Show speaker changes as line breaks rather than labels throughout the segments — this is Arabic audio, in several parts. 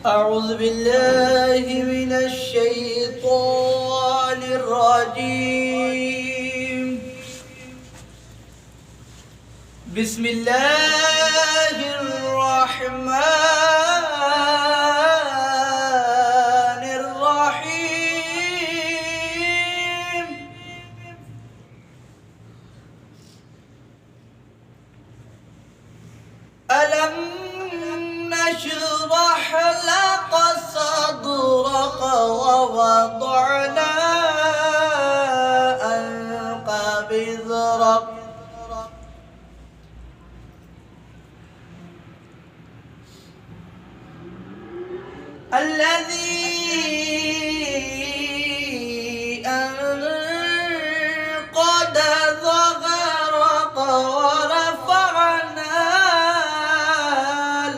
أعوذ بالله من الشيطان الرجيم. بسم الله الرحمن الرحيم. ألم نشرح لك صدرك ووضعنا عنك وزرك الذي أنقض ظهرك ورفعنا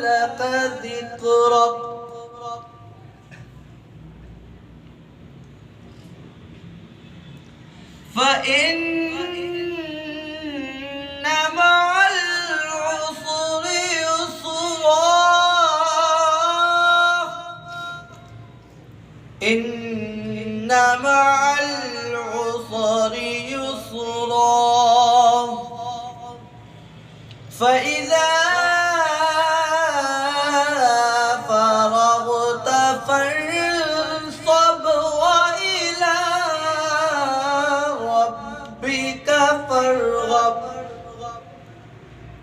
لك ذكرك فإن مع العسر يسرا إن مع العسر يسرا فإذا فرغت فانصب وإلى ربك فارغب.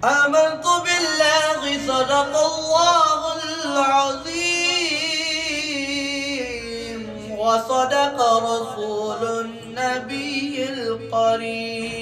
آمنت بالله صدق الله العظيم وصدق رسول النبي الكريم.